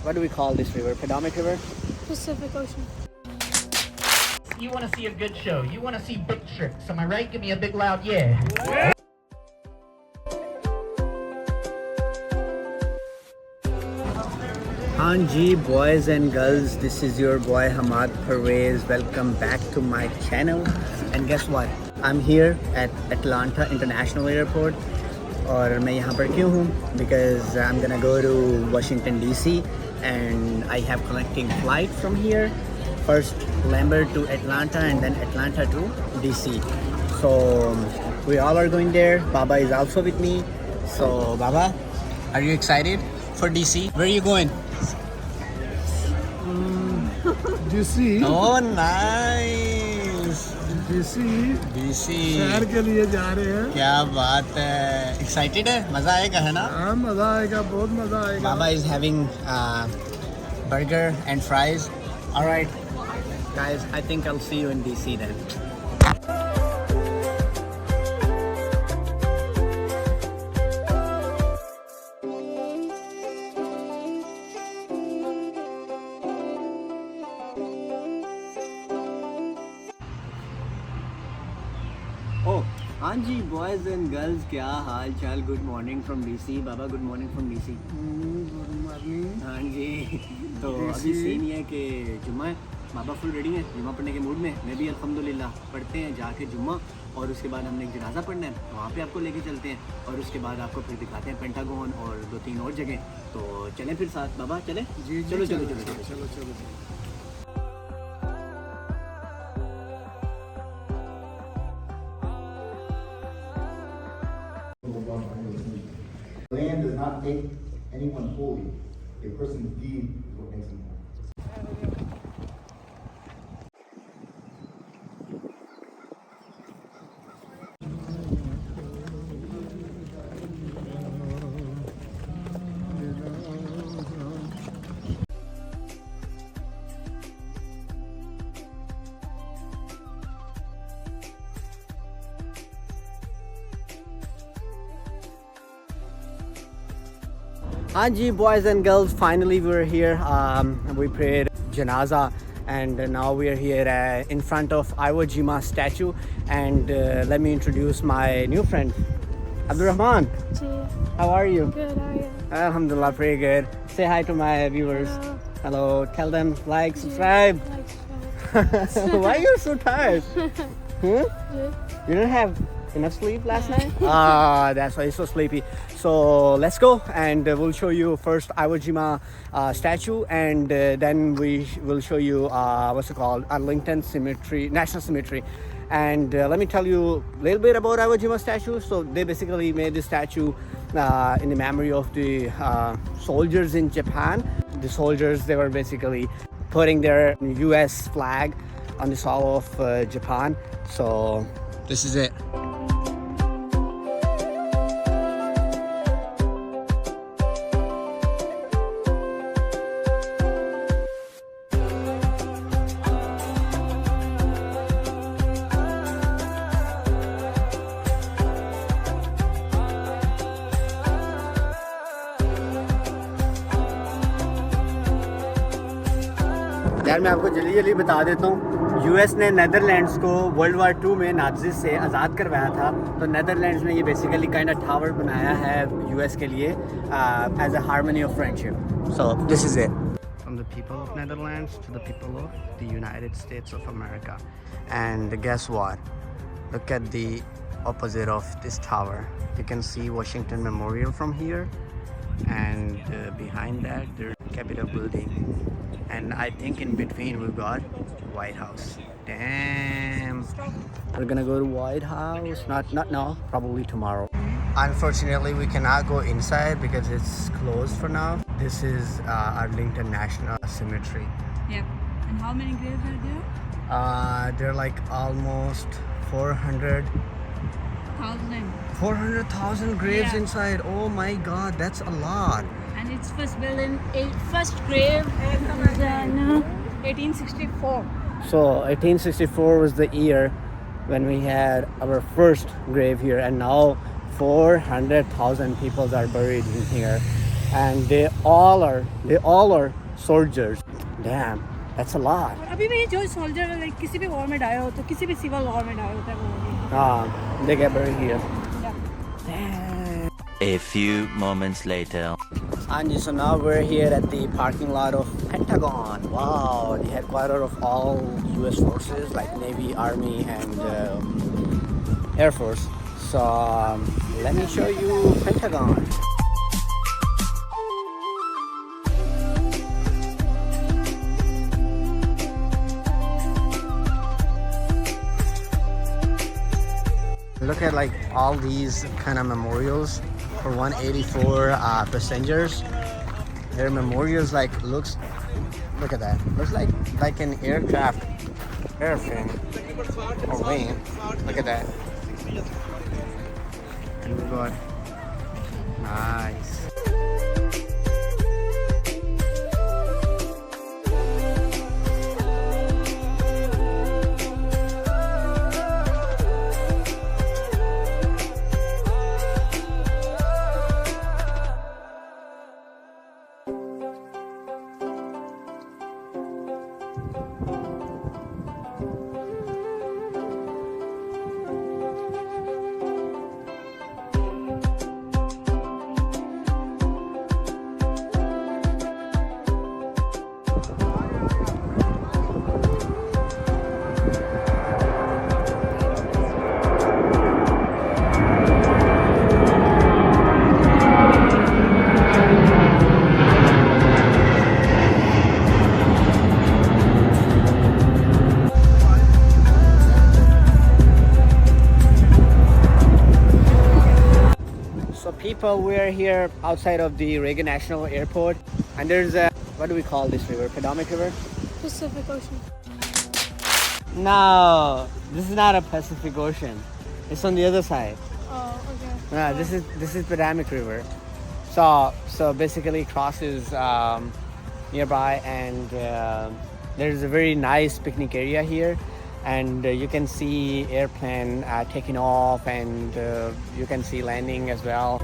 what do we call this river? Potomac River? Pacific Ocean. You want to see a good show. You want to see big tricks. Am I right? Give me a big loud yeah. Hanji boys and girls, this is your boy Hammad Pervaiz. Welcome back to my channel. And guess what? I'm here at Atlanta International Airport. और मैं यहाँ पर क्यों हूँ? Because I'm gonna go to Washington DC and I have connecting flight from here. First Lambert to Atlanta and then Atlanta to DC. So we all are going there. Baba is also with me. So Baba, are you excited for DC? Where are you going? DC. Oh nice. DC शहर के लिए जा रहे हैं. क्या बात है. Excited है? मजा आएगा है ना? हाँ मजा आएगा, बहुत मजा आएगा. Baba is having burger and fries. All right, guys, I think I'll see you in DC then. Oh, Anji, boys and girls, क्या हाल चाल? Good morning from DC. Baba, good morning from DC. Good morning. हाँ जी. तो अभी scene ये है कि जुम्मा है. बाबा फुल रेडी है जुम्मा पढ़ने के मूड में. मैं भी अल्हम्दुलिल्लाह पढ़ते हैं जाके जुम्मा, और उसके बाद हमने एक जनाजा पढ़ना है, वहाँ पे आपको लेके चलते हैं, और उसके बाद आपको फिर दिखाते हैं पेंटागन और 2-3 और जगह. तो चलें फिर साथ. बाबा चलें? जी चलो चलो चलो चलो चलो चलो. Land does not make anyone holy. A person's deed is what makes him holy. Hanji, boys and girls, finally we're here. We prayed janaza and now we are here in front of Iwo Jima statue, and let me introduce my new friend Abdurrahman. How are you? Good, how are you? Alhamdulillah, pretty good. Say hi to my viewers. Hello. Hello, tell them like, subscribe. Like, Why you're so tired? You didn't have enough sleep last night? Ah, that's why you're so sleepy. So let's go, and we'll show you first Iwo Jima statue, and then we will show you what's it called, Arlington Cemetery, National Cemetery. And let me tell you a little bit about Iwo Jima statue. So they basically made this statue in the memory of the soldiers in Japan. The soldiers, they were basically putting their US flag on the soil of Japan. So this is it. यार मैं आपको जल्दी जल्दी बता देता हूँ, US ने Netherlands को वर्ल्ड वार 2 में नाज़िस से आज़ाद करवाया था. तो नीदरलैंड्स ने ये बेसिकली काइंड ऑफ टावर बनाया है यूएस के लिए as a harmony of friendship. So this is it. From the people of Netherlands to the people of the United States of America. And guess what? Look at the opposite of this tower. You can see Washington Memorial from here, and behind that there's Capitol building, and I think in between we've got White House. Damn, we're gonna go to White House. Not now, probably tomorrow. Unfortunately, we cannot go inside because it's closed for now. This is Arlington National Cemetery. Yep. And how many graves are there? They're like almost 400,000 graves inside. Oh my god, that's a lot. And it's first built in first grave was in 1864. So 1864 was the year when we had our first grave here, and now 400,000 people are buried in here. and they all are soldiers. Damn, that's a lot. अभी भी जो soldier like किसी भी war में dia हो तो किसी भी civil war में डाया होता है वो Ah, they get buried here. Yeah. A few moments later. And so now we're here at the parking lot of Pentagon. Wow, the headquarters of all US forces like Navy, Army, and Air Force. So let me show you Pentagon. Look at like all these kind of memorials for 184 passengers. Their memorials like look at that. Looks like an aircraft airframe or wing. Look at that. And we got nice. People, we're here outside of the Reagan National Airport, and there's a, what do we call this river? Potomac River? Pacific Ocean. No, this is not a Pacific Ocean. It's on the other side. Oh, okay. No, this is Potomac River. So basically crosses nearby, and there's a very nice picnic area here, and you can see airplane taking off, and you can see landing as well.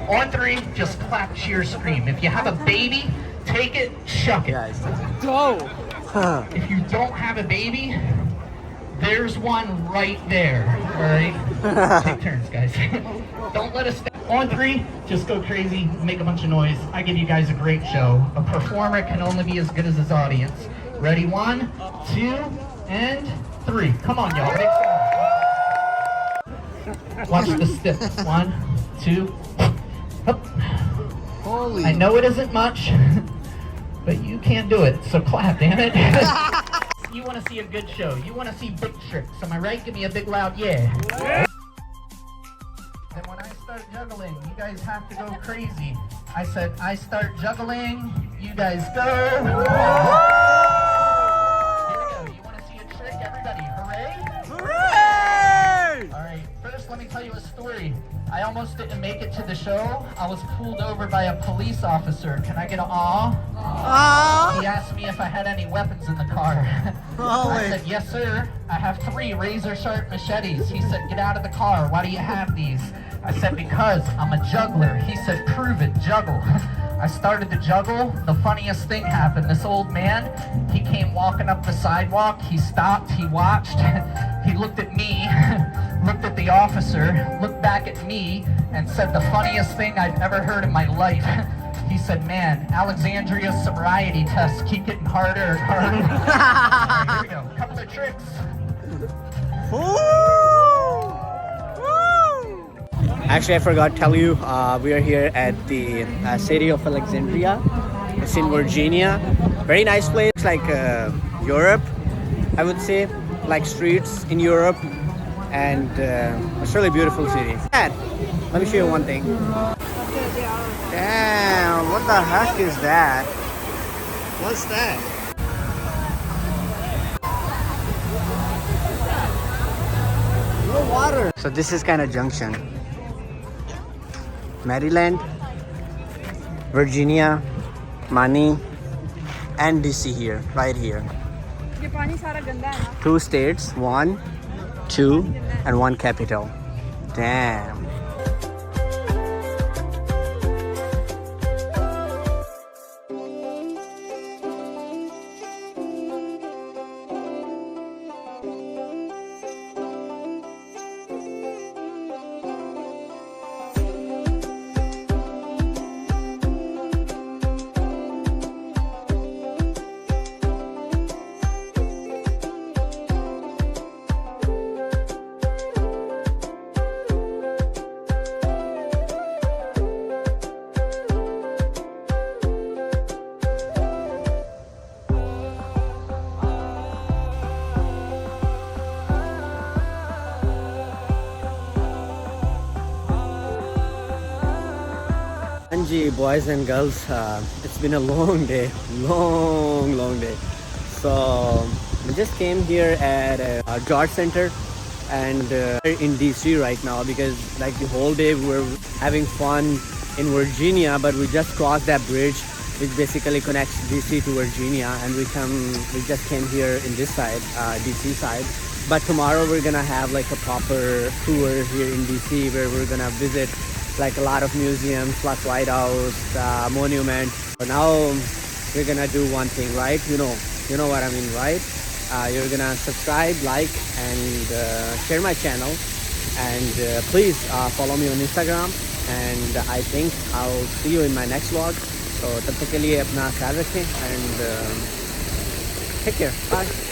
On three, just clap, cheer, scream. If you have a baby, take it, shuck it. Guys, go! If you don't have a baby, there's one right there. All right? Take turns, guys. Don't let us stay. On three, just go crazy, make a bunch of noise. I give you guys a great show. A performer can only be as good as his audience. Ready? 1, 2, and 3. Come on, y'all. Watch the steps. 1, 2. Up. Holy! I know it isn't much, but you can't do it, so clap, damn it. You want to see a good show. You want to see big tricks. Am I right? Give me a big loud yeah. Then when I start juggling, you guys have to go crazy. I said, I start juggling, you guys go. Here we go. You want to see a trick? Everybody, hooray? Hooray! All right, first let me tell you a story. I almost didn't make it to the show. I was pulled over by a police officer. Can I get an aw? He asked me if I had any weapons in the car. I said, yes, sir. I have 3 razor-sharp machetes. He said, get out of the car. Why do you have these? I said, because I'm a juggler. He said, prove it, juggle. I started to juggle. The funniest thing happened. This old man, he came walking up the sidewalk. He stopped, he watched, he looked at me, looked at the officer, looked back at me, and said the funniest thing I've ever heard in my life. He said, man, Alexandria's sobriety tests keep getting harder and harder. All right, here we go. A couple of tricks. Actually, I forgot to tell you, we are here at the city of Alexandria. It's in Virginia. Very nice place, like Europe, I would say, like streets in Europe. and it's really beautiful city. Dad, let me show you one thing. Damn, what the heck is that? What's that? No water. So this is kind of junction. Maryland, Virginia, Mani, and DC here, right here. ये पानी सारा गंदा है ना 2 states, 1, 2, and 1 capital. Damn. Anji, boys and girls, it's been a long day, long day. So we just came here at a George Center and in DC right now because like the whole day we were having fun in Virginia, but we just crossed that bridge which basically connects DC to Virginia, and we just came here in this side, DC side. But tomorrow we're gonna have like a proper tour here in DC where we're gonna visit like a lot of museums, like White House, monument. So now we're gonna do one thing, right? You know what I mean, right? You're gonna subscribe, like, and share my channel, and please follow me on Instagram. And I think I'll see you in my next vlog. So तब तक के लिए अपना ख्याल रखें and take care. Bye.